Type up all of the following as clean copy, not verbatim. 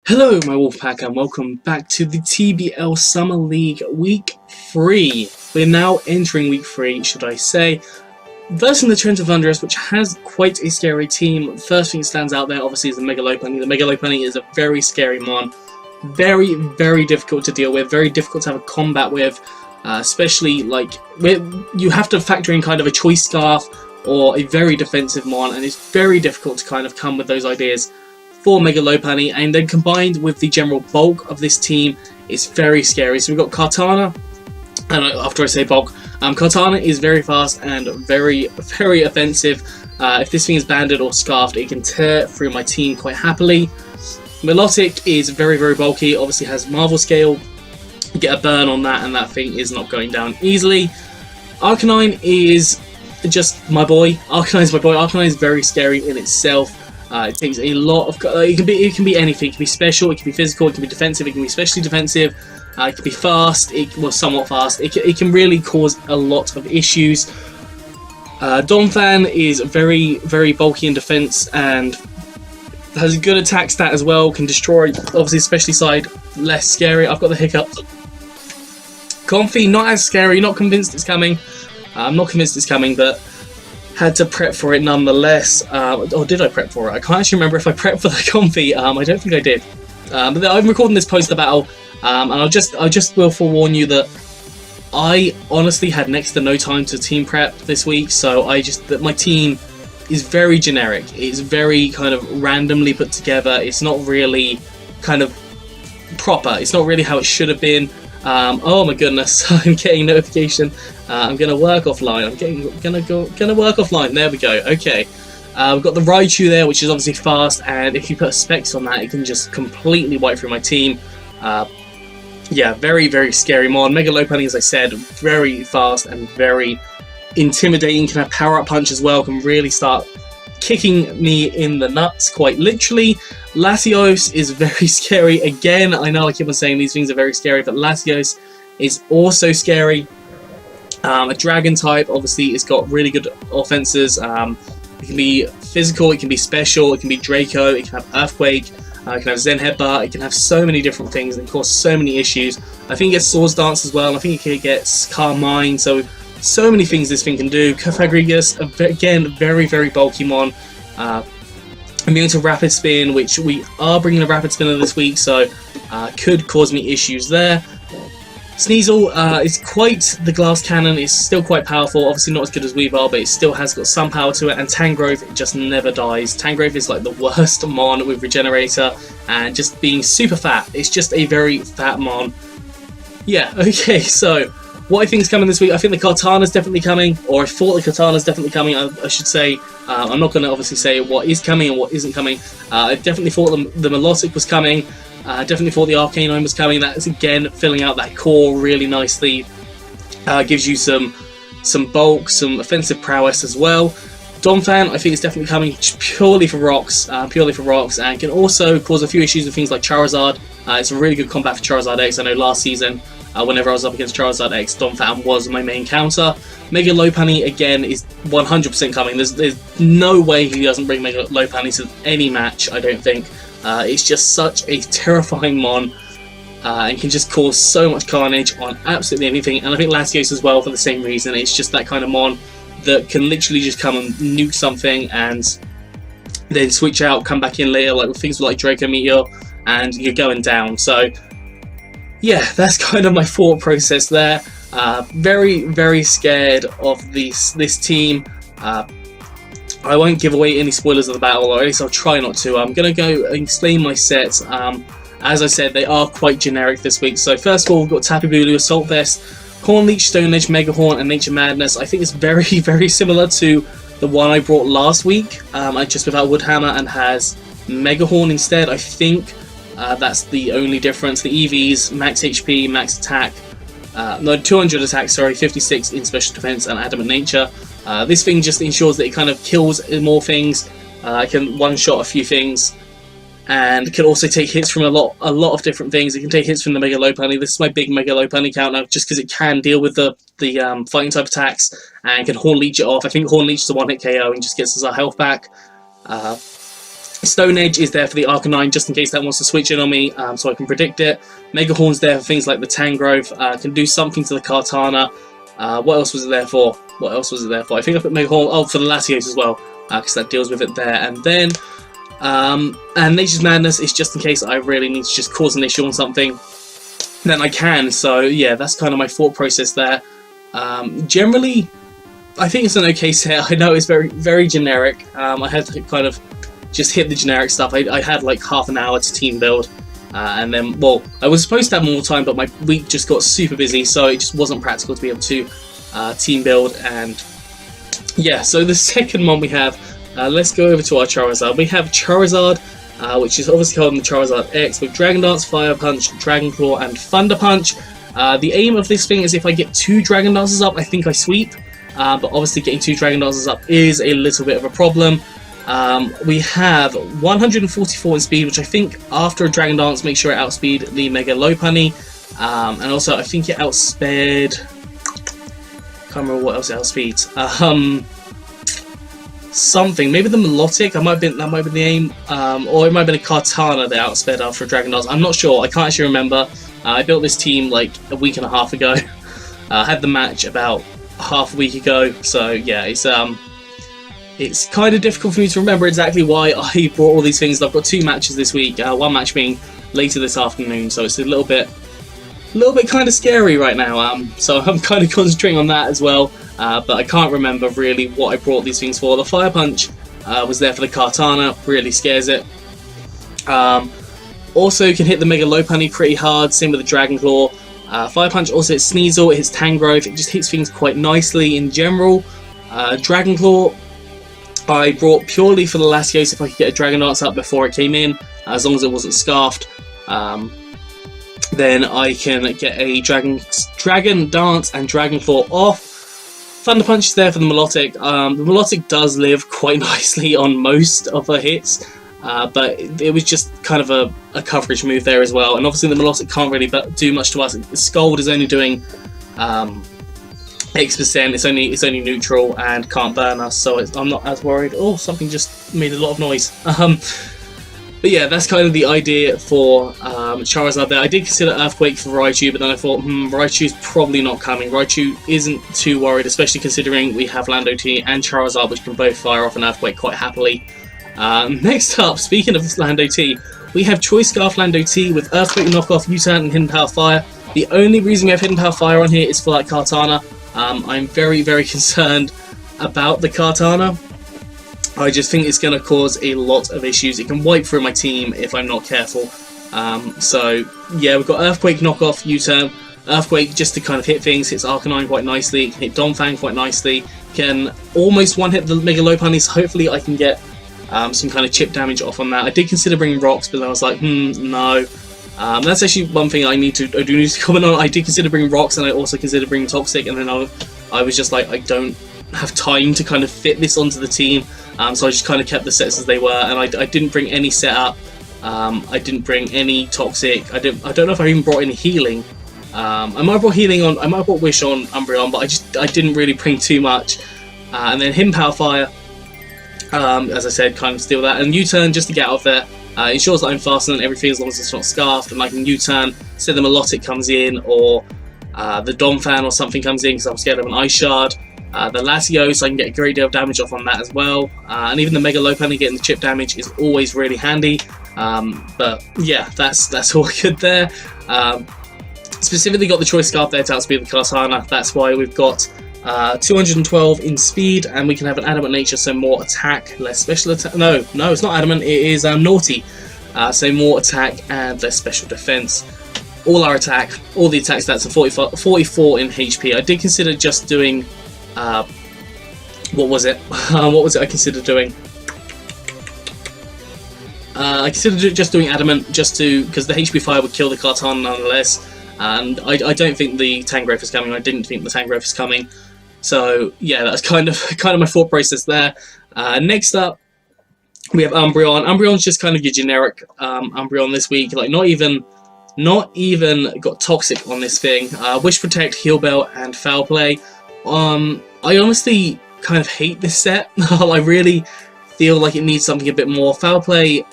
Hello my Wolfpack and welcome back to the TBL Summer League Week 3. We're now entering Week 3, should I say, versing the Trenton Thundurus, which has quite a scary team. The first thing that stands out there obviously is the Megalopunny. The Megalopunny is a very scary mon. Very, very difficult to deal with, very difficult to have a combat with, especially like you have to factor in kind of a choice scarf or a very defensive mon, and it's very difficult to kind of come with those ideas for Megalopunny, and then combined with the general bulk of this team, it's very scary. So we've got Kartana, and after I say bulk, Kartana is very fast and very, very offensive. If this thing is banded or scarfed, it can tear through my team quite happily. Milotic is very, very bulky, obviously has Marvel Scale. You get a burn on that and that thing is not going down easily. Arcanine is just my boy. Arcanine is my boy. Arcanine is very scary in itself. It takes a lot of. It can be anything. It can be special. It can be physical. It can be defensive. It can be especially defensive. It can be fast. Somewhat fast. It can really cause a lot of issues. Donphan is very, very bulky in defense and has a good attack stat as well. Can destroy. Obviously, especially side less scary. I've got the hiccups. Comfy, not as scary. Not convinced it's coming. I'm not convinced it's coming, but had to prep for it nonetheless. Or did I prep for it? I can't actually remember if I prepped for the Comfy. I don't think I did. But I'm recording this post the battle, and I just will forewarn you that I honestly had next to no time to team prep this week. So my team is very generic. It's very kind of randomly put together. It's not really kind of proper. It's not really how it should have been. Oh my goodness, I'm getting notification. I'm gonna work offline. Gonna work offline. There we go. Okay, we've got the Raichu there, which is obviously fast, and if you put specs on that, it can just completely wipe through my team. Yeah, very, very scary mon. Megalopunny, as I said, very fast and very intimidating. Can have power up punch as well. Can really start kicking me in the nuts, quite literally. Latios is very scary. Again, I know I keep on saying these things are very scary, but Latios is also scary. A dragon type, obviously, it's got really good offenses. It can be physical, it can be special, it can be Draco, it can have Earthquake, it can have Zen Headbutt, it can have so many different things and cause so many issues. I think it gets Swords Dance as well, I think it gets Calm Mind, so many things this thing can do. Cofagrigus, again, very, very bulky mon. Immune to Rapid Spin, which we are bringing a Rapid Spinner this week, so could cause me issues there. Sneasel is quite the glass cannon. It's still quite powerful, obviously not as good as Weavile, but it still has got some power to it, and Tangrowth just never dies. Tangrowth is like the worst mon with Regenerator, and just being super fat. It's just a very fat mon. Yeah, okay, so what I think is coming this week, I think the Kartana's definitely coming, or I thought the Kartana's definitely coming, I should say. I'm not going to obviously say what is coming and what isn't coming. I definitely thought the Milotic was coming. Definitely thought the Arcanine was coming. That is again filling out that core really nicely. Gives you some bulk, some offensive prowess as well. Donphan, I think it's definitely coming purely for rocks, and can also cause a few issues with things like Charizard. It's a really good combat for Charizard X. I know last season, whenever I was up against Charizard X, Donphan was my main counter. Megalopunny, again, is 100% coming. There's no way he doesn't bring Megalopunny to any match, I don't think. It's just such a terrifying mon, and can just cause so much carnage on absolutely anything. And I think Latios as well for the same reason. It's just that kind of mon that can literally just come and nuke something and then switch out, come back in later, like with things like Draco Meteor, and you're going down. So yeah, that's kind of my thought process there. Very, very scared of this team. I won't give away any spoilers of the battle, or at least I'll try not to. I'm going to go and explain my sets. As I said, they are quite generic this week. So first of all, we've got Tapu Bulu, Assault Vest, Horn Leech, Stone Edge, Mega Horn, and Nature Madness. I think it's very, very similar to the one I brought last week, just without Woodhammer, and has Mega Horn instead. I think that's the only difference. The EVs, max HP, max attack, no, 200 attack, sorry, 56 in special defense and adamant nature. This thing just ensures that it kind of kills more things, can one-shot a few things, and can also take hits from a lot of different things. It can take hits from the Megalopunny. This is my big Megalopunny count now, just because it can deal with the fighting type attacks, and can Horn Leech it off. I think Horn Leech is a one-hit KO and just gets us our health back. Stone Edge is there for the Arcanine, just in case that wants to switch in on me, so I can predict it. Mega Horn's there for things like the Tangrowth, can do something to the Kartana. What else was it there for? What else was it there for? I think I put Mega Horn, oh, for the Latios as well, because that deals with it there. And then, and Nature's Madness is just in case I really need to just cause an issue on something, then I can. So yeah, that's kind of my thought process there. Generally, I think it's an okay set. I know it's very, very generic. I had to kind of just hit the generic stuff. I had like half an hour to team build, and then, well, I was supposed to have more time, but my week just got super busy, so it just wasn't practical to be able to team build. And yeah, so the second one we have, let's go over to our Charizard. We have Charizard, which is obviously called the Charizard X, with Dragon Dance, Fire Punch, Dragon Claw, and Thunder Punch. The aim of this thing is if I get 2 Dragon Dances up, I think I sweep. But obviously getting 2 Dragon Dances up is a little bit of a problem. We have 144 in speed, which I think after a Dragon Dance makes sure it outspeed the Mega Lopunny. And also I think it outsped... can't remember what else it outspeeds. Something, maybe the Milotic, that might have been the aim. Or it might have been a Kartana that outsped after a Dragon Dance. I'm not sure, I can't actually remember. I built this team like a week and a half ago. I had the match about half a week ago, so yeah, it's kind of difficult for me to remember exactly why I brought all these things. I've got 2 matches this week, one match being later this afternoon, so it's a little bit kind of scary right now. So I'm kind of concentrating on that as well, but I can't remember really what I brought these things for. The Fire Punch was there for the Kartana, really scares it. Also can hit the Mega Lopunny pretty hard, same with the Dragon Claw. Fire Punch also hits Sneasel, it hits Tangrowth, it just hits things quite nicely in general. Dragon Claw I brought purely for the Latios if I could get a Dragon Dance up before it came in, as long as it wasn't scarfed. Then I can get a Dragon Dance and Dragon Claw off. Thunder Punch is there for the Milotic. The Milotic does live quite nicely on most of her hits, but it was just kind of a coverage move there as well. And obviously the Milotic can't really do much to us. Scald is only doing X%, it's only neutral and can't burn us, so I'm not as worried. Oh, something just made a lot of noise. But yeah, that's kind of the idea for Charizard there. I did consider Earthquake for Raichu, but then I thought, Raichu's probably not coming. Raichu isn't too worried, especially considering we have Lando T and Charizard, which can both fire off an Earthquake quite happily. Next up, speaking of Lando T, we have Choice Scarf Lando T with Earthquake Knockoff, U-Turn, and Hidden Power Fire. The only reason we have Hidden Power Fire on here is for that Kartana. I'm very, very concerned about the Kartana. I just think it's going to cause a lot of issues. It can wipe through my team if I'm not careful. So yeah, we've got Earthquake Knockoff, U-Turn. Earthquake just to kind of hit things, hits Arcanine quite nicely, it can hit Donphan quite nicely, can almost one-hit the Mega Lopunny, so hopefully I can get some kind of chip damage off on that. I did consider bringing Rocks, but I was like, no. That's actually one thing I do need to comment on. I did consider bringing Rocks, and I also considered bringing Toxic, and then I was just like, I don't have time to kind of fit this onto the team. So I just kind of kept the sets as they were, and I didn't bring any setup. I didn't bring any Toxic. I don't know if I even brought any healing. I might have brought healing on. I might have brought Wish on Umbreon, but I didn't really bring too much. And then Hidden Power Fire, as I said, kind of steal that, and U-Turn just to get out of there. Ensures that I'm faster than everything as long as it's not scarfed, and I can U-Turn, say the Milotic comes in, or the Donphan or something comes in because I'm scared of an Ice Shard. The Latios, I can get a great deal of damage off on that as well, and even the Mega Lopunny getting the chip damage is always really handy. But yeah, that's all good there. Specifically got the Choice Scarf there to outspeed the Kartana. That's why we've got 212 in speed, and we can have an Adamant Nature, so more attack, less special attack. No, it's not Adamant, it is Naughty. So more attack and less special defense. All the attack stats are 44 in HP. I did consider just doing what was it I considered doing? I considered just doing Adamant, because the HP Fire would kill the Kartana nonetheless, and I don't think the Tangrowth is coming. I didn't think the Tangrowth is coming, so yeah, that's kind of my thought process there. Next up, we have Umbreon. Umbreon's just kind of your generic Umbreon this week, like not even got Toxic on this thing. Wish Protect, Heal Bell, and Foul Play. I honestly kind of hate this set. I really feel like it needs something a bit more. Foul Play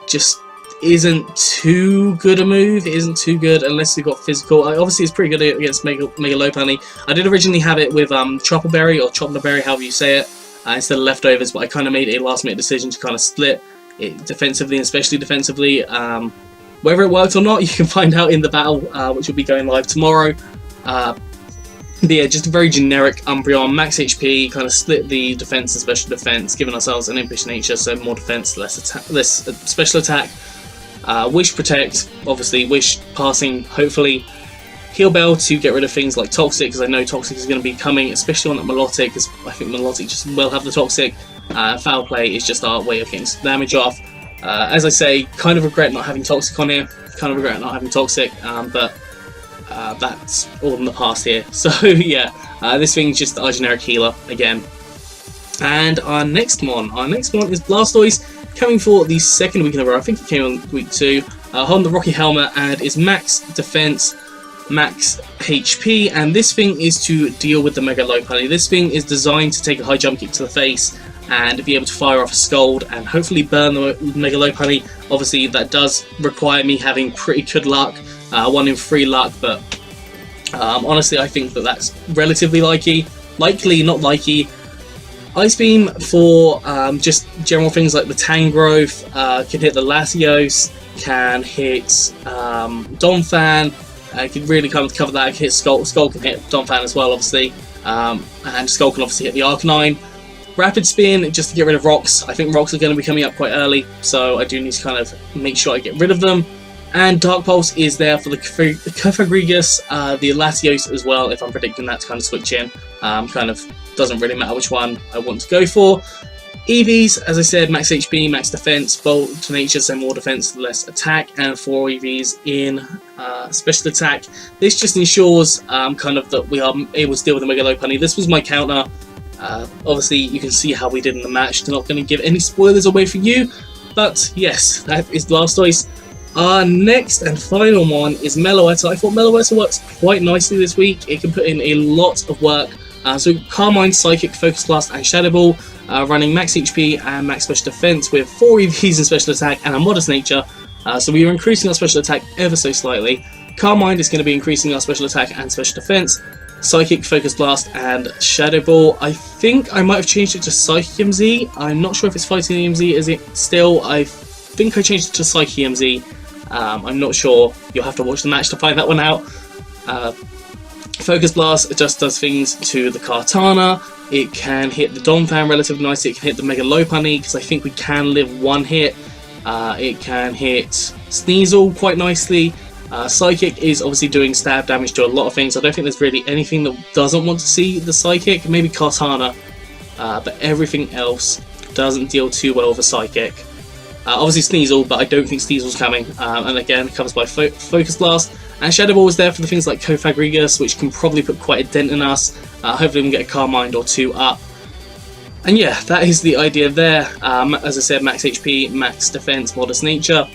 just isn't too good a move. It isn't too good unless you've got physical. Obviously, it's pretty good against Mega Lopunny. I did originally have it with Chopperberry or Chopperberry, however you say it, instead of Leftovers, but I kind of made a last-minute decision to kind of split it defensively and especially defensively. Whether it worked or not, you can find out in the battle, which will be going live tomorrow. But yeah, just a very generic Umbreon, max HP, kind of split the defense and special defense, giving ourselves an impish nature, so more defense, less special attack. Wish Protect, obviously, Wish passing, hopefully. Heal Bell to get rid of things like Toxic, because I know Toxic is going to be coming, especially on that Milotic, because I think Milotic just will have the Toxic. Foul Play is just our way of getting some damage off. As I say, kind of regret not having Toxic on here, but that's all in the past here. So yeah, this thing's just our generic healer again. And our next one is Blastoise, coming for the second week in a row. I think it came on week 2, holding the Rocky Helmet, and is max defense, max HP, and this thing is to deal with the Mega Lopunny. This thing is designed to take a high jump kick to the face and be able to fire off a Scald and hopefully burn the Mega Lopunny. Obviously, that does require me having pretty good luck, 1 in 3 luck, but honestly, I think that that's relatively likely, not likely. Ice Beam for just general things like the Tangrowth, can hit the Latios, can hit Donphan, can really kind of cover that, can hit Skull can hit Donphan as well, obviously, and Skull can obviously hit the Arcanine. Rapid Spin, just to get rid of rocks. I think rocks are going to be coming up quite early, so I do need to kind of make sure I get rid of them. And Dark Pulse is there for the Cofagrigus, the Latios as well, if I'm predicting that to kind of switch in. Kind of doesn't really matter which one I want to go for. EVs, as I said, max HP, max defense, bolt to nature, so more defense, less attack, and 4 EVs in special attack. This just ensures kind of that we are able to deal with the Mega Lopunny. This was my counter. Obviously, you can see how we did in the match. They're not going to give any spoilers away for you, but yes, that is Blastoise. Our next and final one is Meloetta. I thought Meloetta works quite nicely this week. It can put in a lot of work. So Carmine, Psychic, Focus Blast, and Shadow Ball, running max HP and max special defense with 4 EVs in special attack and a modest nature. So we are increasing our special attack ever so slightly. Carmine is going to be increasing our special attack and special defense. Psychic, Focus Blast, and Shadow Ball. I think I might have changed it to Psychic MZ. I'm not sure if it's Fighting MZ. Is it still? I think I changed it to Psychic MZ. I'm not sure. You'll have to watch the match to find that one out. Focus Blast just does things to the Kartana. It can hit the Donphan relatively nicely. It can hit the Mega Lopunny, because I think we can live 1 hit. It can hit Sneasel quite nicely. Psychic is obviously doing stab damage to a lot of things. I don't think there's really anything that doesn't want to see the Psychic. Maybe Kartana. But everything else doesn't deal too well with a Psychic. Obviously Sneasel, but I don't think Sneasel's coming. And again, covers by Focus Blast. And Shadow Ball is there for the things like Cofagrigus, which can probably put quite a dent in us. Hopefully we can get a Carmine or 2 up. And yeah, that is the idea there. As I said, max HP, max defense, modest nature.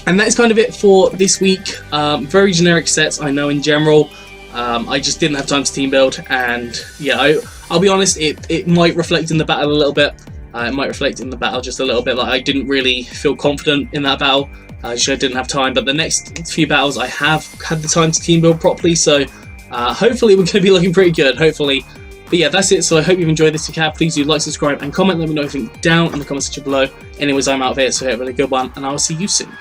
And that is kind of it for this week. Very generic sets, I know, in general. I just didn't have time to team build. And yeah, I'll be honest, it might reflect in the battle a little bit. It might reflect in the battle just a little bit. Like, I didn't really feel confident in that battle. I didn't have time, but the next few battles I have had the time to team build properly, so hopefully we're going to be looking pretty good, hopefully. But yeah, that's it, so I hope you've enjoyed this. If you have, please do like, subscribe, and comment. Let me know anything down in the comment section below. Anyways, I'm out of here, so have a really good one, and I will see you soon.